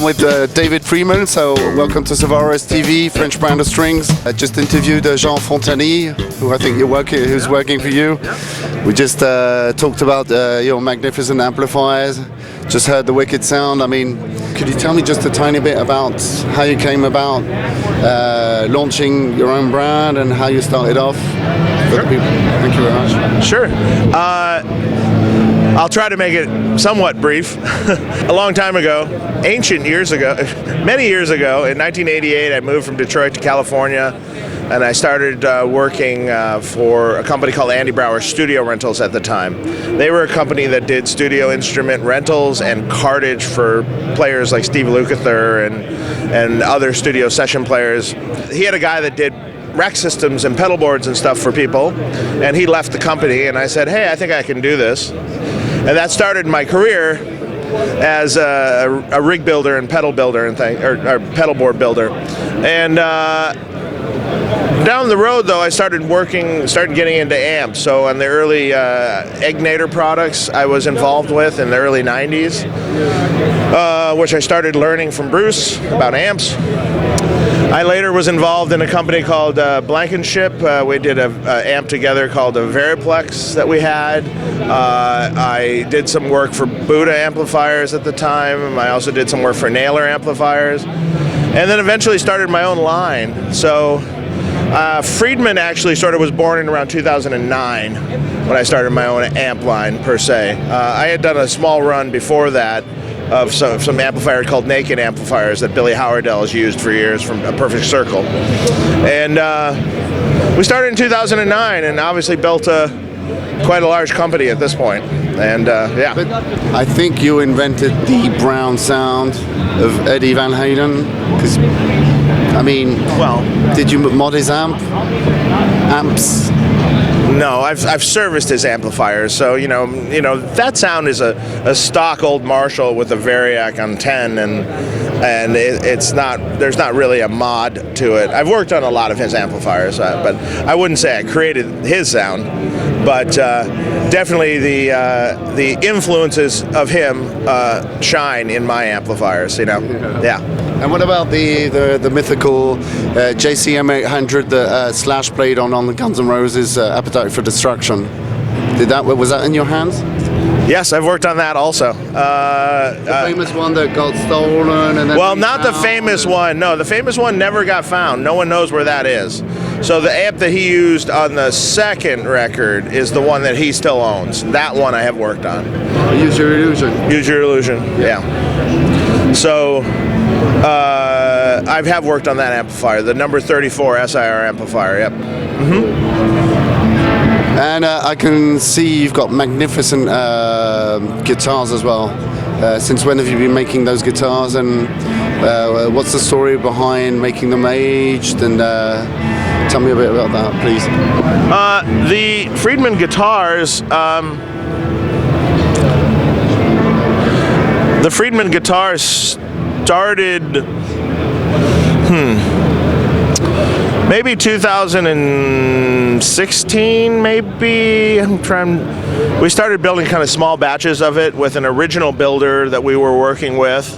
with David Friedman, so welcome to Savarez TV, French brand of strings. I just interviewed Jean Fontanille, who I think who's working for you. We just talked about your magnificent amplifiers, just heard the wicked sound. I mean, could you tell me just a tiny bit about how you came about launching your own brand and how you started off? Sure. Thank you very much. Sure. I'll try to make it somewhat brief. A long time ago, many years ago, in 1988, I moved from Detroit to California, and I started working for a company called Andy Brower Studio Rentals at the time. They were a company that did studio instrument rentals and cartage for players like Steve Lukather and other studio session players. He had a guy that did rack systems and pedal boards and stuff for people, and he left the company, and I said, hey, I think I can do this. And that started my career as a rig builder and pedal builder and or pedal board builder. And down the road, though, I started getting into amps. So on the early Egnator products I was involved with in the early 90s, which I started learning from Bruce about amps. I later was involved in a company called Blankenship. We did an amp together called a Variplex that we had. I did some work for Buddha amplifiers at the time. I also did some work for Naylor amplifiers. And then eventually started my own line. So Friedman actually was born in around 2009 when I started my own amp line per se. I had done a small run before that of some amplifier called Naked amplifiers that Billy Howardell has used for years from A Perfect Circle. And we started in 2009 and obviously built quite a large company at this point. And yeah. But I think you invented the brown sound of Eddie Van Halen, because I mean, well, did you mod his amps? No, I've serviced his amplifiers, so you know that sound is a stock old Marshall with a Variac on 10, and there's not really a mod to it. I've worked on a lot of his amplifiers, but I wouldn't say I created his sound, but definitely the influences of him shine in my amplifiers. Yeah. And what about the mythical JCM 800 that Slash played on the Guns N' Roses Appetite for Destruction? Was that in your hands? Yes, I've worked on that also. The famous one that got stolen and then well, not the famous one. No, the famous one never got found. No one knows where that is. So the amp that he used on the second record is the one that he still owns. That one I have worked on. Use Your Illusion. Use Your Illusion, yeah. So I have worked on that amplifier, the number 34 SIR amplifier, yep. Mm-hmm. And I can see you've got magnificent guitars as well. Since when have you been making those guitars, and what's the story behind making them aged? And tell me a bit about that, please. The Friedman guitars, started, maybe 2016, maybe. We started building kind of small batches of it with an original builder that we were working with,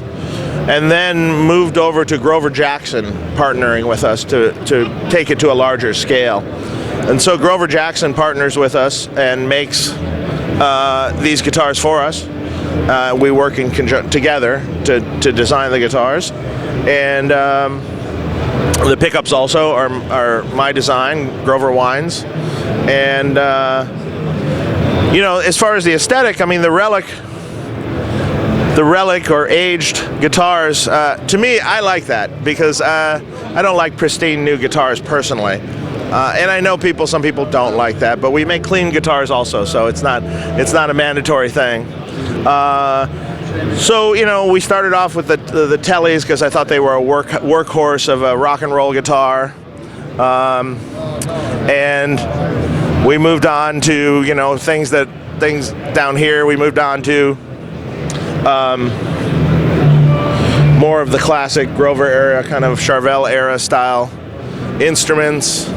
and then moved over to Grover Jackson partnering with us to take it to a larger scale. And so Grover Jackson partners with us and makes these guitars for us. We work together to design the guitars, and the pickups also are my design, Grover Wines. And as far as the aesthetic, I mean, the relic or aged guitars, to me, I like that because I don't like pristine new guitars personally. And I know some people don't like that, but we make clean guitars also, so it's not a mandatory thing. So we started off with the Tellys because I thought they were a workhorse of a rock and roll guitar, and we moved on to things down here. We moved on to more of the classic Grover era, kind of Charvel era style instruments.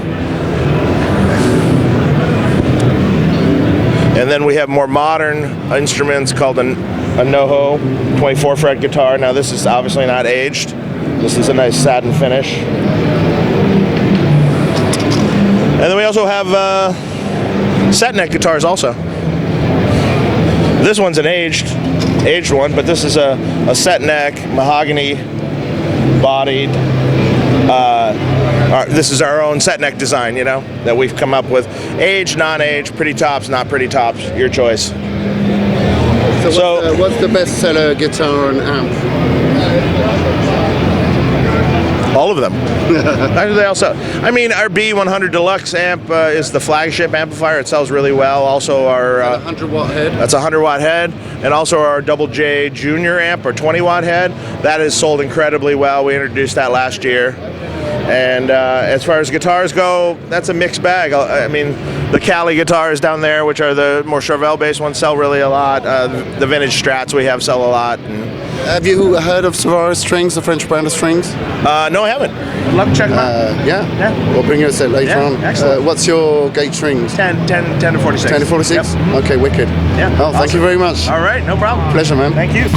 And then we have more modern instruments called a NoHo 24 fret guitar. Now this is obviously not aged. This is a nice satin finish. And then we also have set neck guitars also. This one's an aged one, but this is a set neck, mahogany bodied. This is our own set neck design, you know, that we've come up with. Aged, non-aged, pretty tops, not pretty tops, your choice. So what's the best seller guitar and amp? All of them. Actually, they all sell. I mean, our B100 Deluxe amp is the flagship amplifier. It sells really well. Also, our 100-watt head. That's a 100-watt head, and also our Double J Junior amp, or 20-watt head. That has sold incredibly well. We introduced that last year. And as far as guitars go, that's a mixed bag. I mean, the Cali guitars down there, which are the more Charvel-based ones, sell really a lot. The vintage Strats we have sell a lot. And have you heard of Savarez strings, the French brand of strings? No, I haven't. I'd love to check them out. Yeah? We'll bring you a set later on. Excellent. What's your gauge strings? 10 to 46. 10 to 46? Yep. Okay, wicked. Yeah. Oh, awesome. Thank you very much. All right, no problem. Pleasure, man. Thank you.